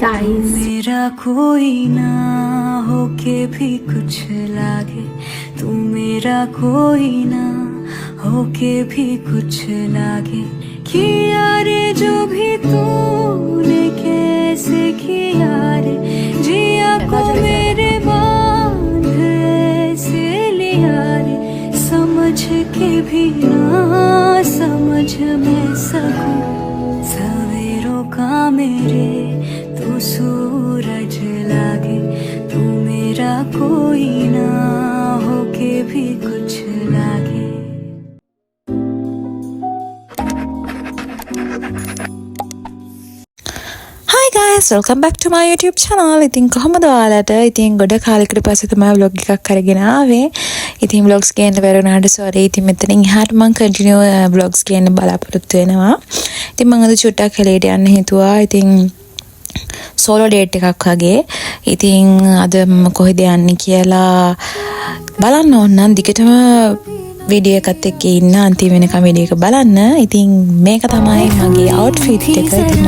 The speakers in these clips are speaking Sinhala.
guys. मेरा कोई ना होके भी कुछ लागे, तू मेरा कोई ना होके भी कुछ लागे, किया रे जो भी तूने कैसे किया रे, जिया को मेरे बांध ऐसे लिया रे, समझ के भी ना समझ मैं सकूं, सवेरों का मेरे तू सूरज लागे, तू मेरा कोई ना होके भी कुछ लागे. Hi guys, welcome back to my YouTube channel. ඉතින් කොහොමද ඔයාලට? ඉතින් ගොඩ කාලයකට පස්සේ තමයි vlog එකක් අරගෙන ආවේ. ඉතින් vlogs ගේන්න බැරුණාට sorry. ඉතින් මෙතනින් එහාට මම continue vlogs ගේන්න බලාපොරොත්තු වෙනවා. ඉතින් මම අද චුට්ටක් හෙලේට යන්න හිතුවා. ඉතින් solo date එකක් වගේ. ඉතින් අද මම කොහෙද යන්නේ කියලා බලන්න ඕන නම් දිගටම වීඩියෝ එකත් එක්ක ඉන්න අන්තිම වෙනකම් වීඩියෝ එක බලන්න. ඉතින් මේක තමයි මගේ outfit එක. ඉතින්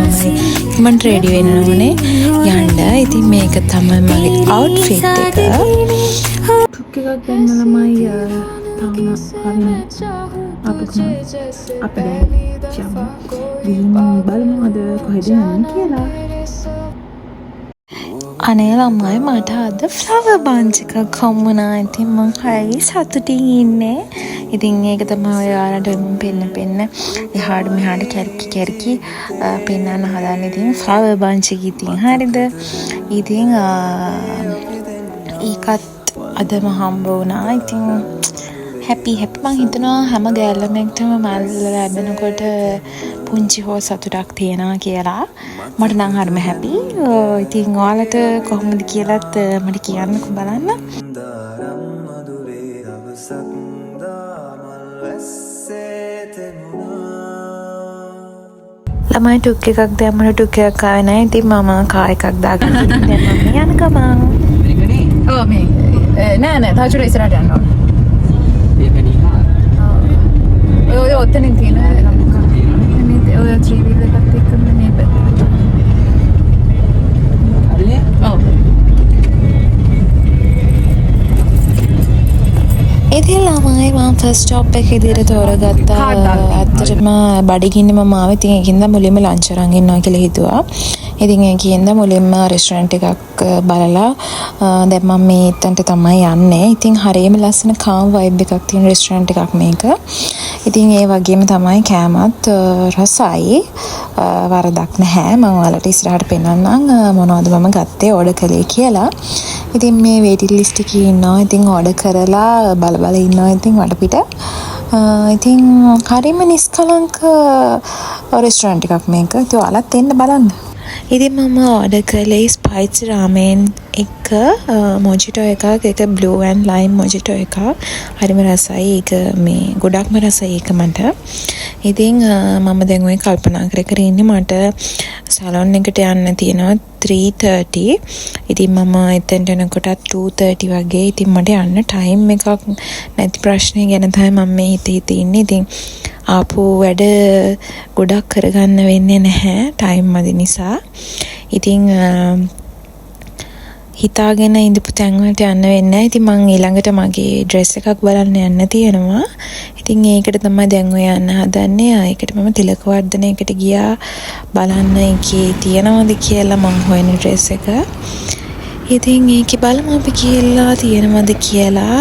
මම රෙඩි වෙන්න ඕනේ යන්න. ඉතින් මේක තමයි මගේ outfit එක. කුක් එකක් ගන්න ළමයි තාම හරිනේ අපේ බලමු අද කොහෙද යන්නේ කියලා. අනේ ළමයි මට අද ෆ්ලවර් බන්ච් එකක් හම්බුණා. ඉතින් මං හරි සතුටින් ඉන්නේ. ඉතින් ඒක තමයි ඔයාලට පෙන්න එහාට මෙහාට කැරකි පෙන්නන්න හදන්නේ. ඉතින් ෆ්ලවර් බන්ච් එක ඉතින් හරිද? ඉතින් ඒකත් අදම හම්බ වුණා. ඉතින් හැපි මං හිතනවා හැම ගෑල්ලමෙක්ටම මල් ලැබෙනකොට පුංචි හෝ සතුටක් තියෙනවා කියලා. මට නම් හරිම හැපි. ඉතින් ඔයාලට කොහොමද කියලාත් මට කියන්නකෝ බලන්න. ළමයි ටුක් එකක් දැම්මම ටුක් එකක් ආවේ නැහැ. ඉතින් මම කා එකක් දාගෙන දැන් මම යන ගමන්. Oh මේ නෑ තාචුර ඉස්සරහට යන්න ඕන. ඔය ඔතනින් තියෙන ඔය 3 wheel එකත් එක්ක මේ පැත්තට. හරිනේ? ඔව්. ඉතින් ළමයි මම ෆස්ට් ස්ටොප් එකේ ඉදිරියට තෝරගත්තා. ඇත්තටම බඩගින්නේ මම ආවේ. ඉතින් ඒකින්ද මුලින්ම ලන්ච් අරන් ඉන්නවා කියලා හිතුවා. ඉතින් ඒකින්ද මුලින්ම රෙස්ටොරන්ට් එකක් බලලා දැන් මම මේ එතනට තමයි යන්නේ. ඉතින් හරියම ලස්සන කාම් වයිබ් එකක් තියෙන රෙස්ටොරන්ට් එකක් මේක. ඉතින් ඒ වගේම තමයි කෑමත් රසයි. වරදක් නැහැ. මම ඔයාලට ඉස්සරහට පෙන්නන්නම් මොනවද මම ගත්තේ ඕඩර් කළේ කියලා. ඉතින් මේ වේටින් ලිස්ට් එකේ ඉන්නවා. ඉතින් ඕඩර් කරලා බල ඉන්නවා. ඉතින් වටපිට ඉතින් හරිම නිස්කලංක රෙස්ටොරන්ට් එකක් මේක. ඉතින් ඔයාලත් එන්න බලන්න. ඉතින් මම ඕඩර් කළේ ස්පයිසි රාමෙන් එක මොජිටෝ එකක්. ඒක බ්ලූ ඇන්ඩ් ලයිම් මොජිටෝ එකක්. හරිම රසයි. ඒක මේ ගොඩක්ම රසයි ඒක මට. ඉතින් මම දැන් ඔය කල්පනා කර ඉන්නේ මට සැලොන් එකට යන්න තියෙනවා 3:30. ඉතින් මම එතනට එනකොටත් 2:30 වගේ. ඉතින් මට යන්න ටයිම් එකක් නැති ප්‍රශ්නේ ගැන තමයි මම මේ හිතේ ඉන්නේ. ඉතින් ආපු වැඩ ගොඩක් කරගන්න වෙන්නේ නැහැ ටයිම් මදි නිසා. ඉතින් හිතාගෙන ඉඳපු තැන් වලට යන්න වෙන්නේ නැහැ. ඉතින් මම ඊළඟට මගේ ඩ්‍රෙස් එකක් බලන්න යන්න තියෙනවා. ඉතින් ඒකට තමයි දැන් ඔය යන්න හදන්නේ. ඒකට මම තිලක වර්ධනයකට ගියා බලන්න ඒකේ තියෙනවද කියලා මම හොයන ඩ්‍රෙස් එක. ඉතින් ඒකේ බලමු අපි කියලා තියෙනවද කියලා.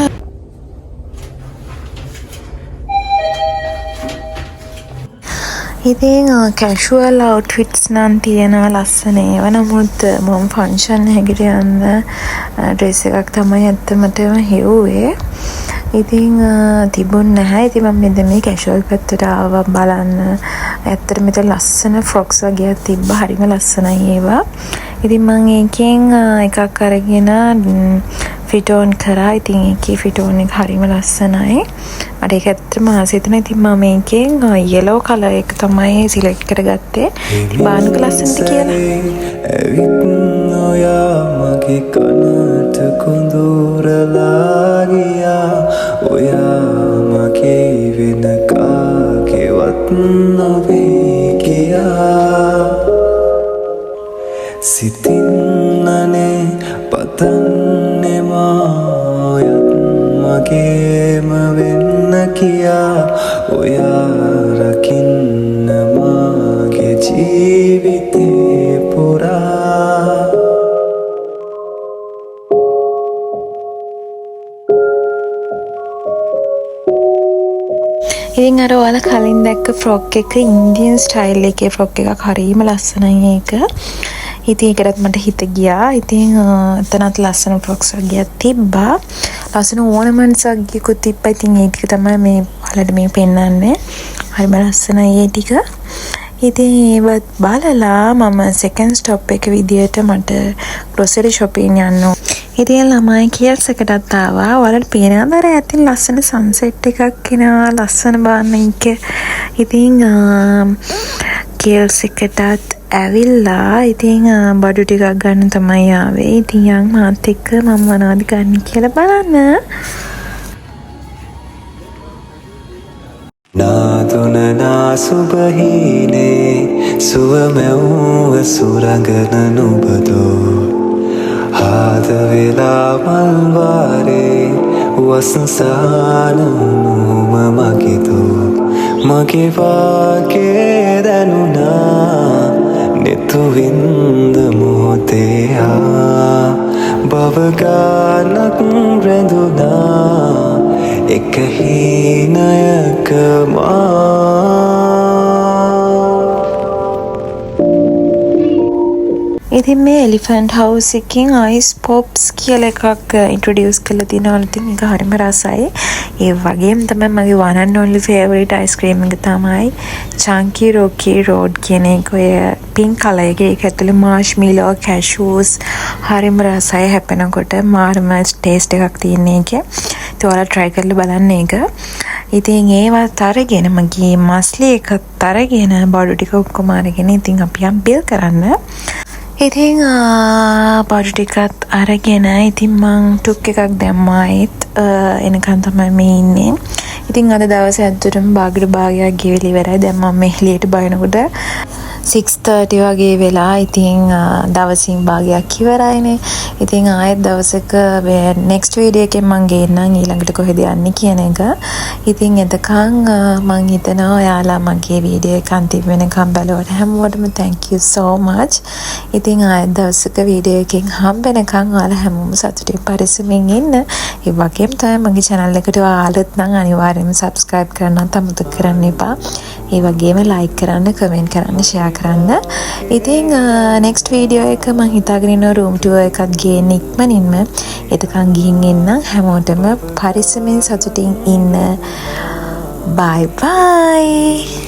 ඉතින් කැෂුවල් අවුට්ෆිට්ස් නම් තියෙනවා ලස්සන ඒවා. නමුත් මම ෆන්ක්ෂන් එකකට යන්න ඩ්‍රෙස් එකක් තමයි ඇත්තමටම හෙව්වේ. ඉතින් තිබුණ නැහැ. ඉතින් මම මෙතන මේ කැෂුවල් පැත්තට ආවා බලන්න. ඇත්තට මෙතන ලස්සන ෆ්‍රොක්ස් වගේක් තිබ්බා. හරිම ලස්සනයි ඒවා. ඉතින් මම ඒකෙන් එකක් අරගෙන ෆිට ඔන් කරා. ඉතින් ඒකේ ෆිට ඔන් එක හරිම ලස්සනයි. මට ඒක ඇත්තටම ආසයි තුන. ඉතින් මම මේකෙන් yellow color එක තමයි සිලෙක්ට් කරගත්තේ. ඉතින් බානුක ලස්සනද කියලා. ඇවිත් නොයා මගේ කනට කුඳුරලා ගියා. ඔයා මගේ වෙන කාගේවත් නොවේ කියා. සිත සිතින් අනේ පතන්නේ මායත් මගේම වෙන්න කියා ඔයා රකින්න මාගේ ජීවිතේ පුරා ඉතින් අර ඔයාලා කලින් දැක්ක ෆ්‍රොක් එක ඉන්දියන් ස්ටයිල් එකේ ෆ්‍රොක් එකක් හරිම ලස්සනයි ඒක. ඉතින් ඒකටත් මට හිත ගියා. ඉතින් එතනත් ලස්සන ෆ්‍රොක්ස් වර්ගයක් තිබ්බා. ලස්සන ඕනමන්ට්ස් වර්ගයකුත් තිබ්බා. ඉතින් ඒ ටික තමයි මේ ඔයාලට මේ පෙන්නන්නේ. හරිම ලස්සනයි ඒ ටික. ඉතින් ඒවත් බලලා මම සෙකන්ඩ් ස්ටොප් එක විදියට මට ග්‍රොසරි shopping යන්න. ඉතින් ළමයි කියල්ස් එකටත් ආවා. ඔයාලට පේනවද අර ඇතින් ලස්සන සන්සෙට් එකක් එනවා ලස්සන බාන්න එක. ඉතින් කියල්ස් එකටත් ඇවිල්ලා ඉතින් බඩු ටිකක් ගන්න තමයි ආවේ. ඉතින් යන් මාත් එක්ක මම මොනවද ගන්න කියලා බලන්න. නාදුන නාසුබහීනේ සුවමැව්ව සුරඟන නුබදෝ ආද වෙලා මල්වාරේ වසන්සාන උනුම මගේදෝ මගේ වාගේ දැනුණා නෙතුවින්ද මොහොතේ බවගානක් රැඳුණා එක හීනයක ඉතින් මේ එලිෆැන්ට් හවුස් එකකින් අයිස් පොප්ස් කියලා එකක් ඉන්ට්‍රොඩියුස් කරලා තිනවා. ඉතින් ඒක හරිම රසයි. ඒ වගේම තමයි මගේ one and only favorite ice cream එක තමයි Chunky Rocky Road කියන එක. ඔය pink color එකේ ඒක ඇතුලේ marshmallow cashews හරිම රසයි හැපෙනකොට මාරම taste එකක් තියෙන එකේ. ඉතින් ඔයාලා try කරලා බලන්න ඒක. ඉතින් ඒවත් අරගෙන මගේ මස්ලි එකත් අරගෙන බඩු ටික ඔක්කොම අරගෙන ඉතින් අපි යම් බිල් කරන්න. ඉතින් බඩු ටිකත් අරගෙන ඉතින් මං ටුක් එකක් දැම්මායිත් එනකන් තමයි මේ ඉන්නේ. ඉතින් අද දවසේ ඇත්තටම භාගයට භාගයක් ගෙවිලි ඉවරයි. දැන් මම මේ එළියට බයනකොට 6:30 වගේ වෙලා. ඉතින් දවසින් භාගයක් ඉවරයිනේ. ඉතින් ආයෙත් දවසක next video එකෙන් මං ගේන්නම් ඊළඟට කොහෙද යන්නේ කියන එක. ඉතින් එතකන් මං හිතනවා ඔයාලා මගේ වීඩියෝ එක අන්තිම වෙනකම් බලවට හැමෝටම thank you so much. ඉතින් ආයෙත් දවසක වීඩියෝ එකෙන් හම්බෙනකන් ඔයාලා හැමෝම සතුටින් පරිස්සමින් ඉන්න. ඒ වගේම තමයි මගේ channel එකට ආලත් නම් අනිවාර්යයෙන්ම subscribe කරන්න අමතක කරන්න එපා. ඒ වගේම like කරන්න, comment කරන්න, share කරන්න. ඉතින් next video එක මම හිතාගෙන ඉන්න room tour එකක් ගේන්න ඉක්මනින්ම. එතකන් ගිහින් එන්න හැමෝටම පරිස්සමෙන් සතුටින් ඉන්න. Bye bye.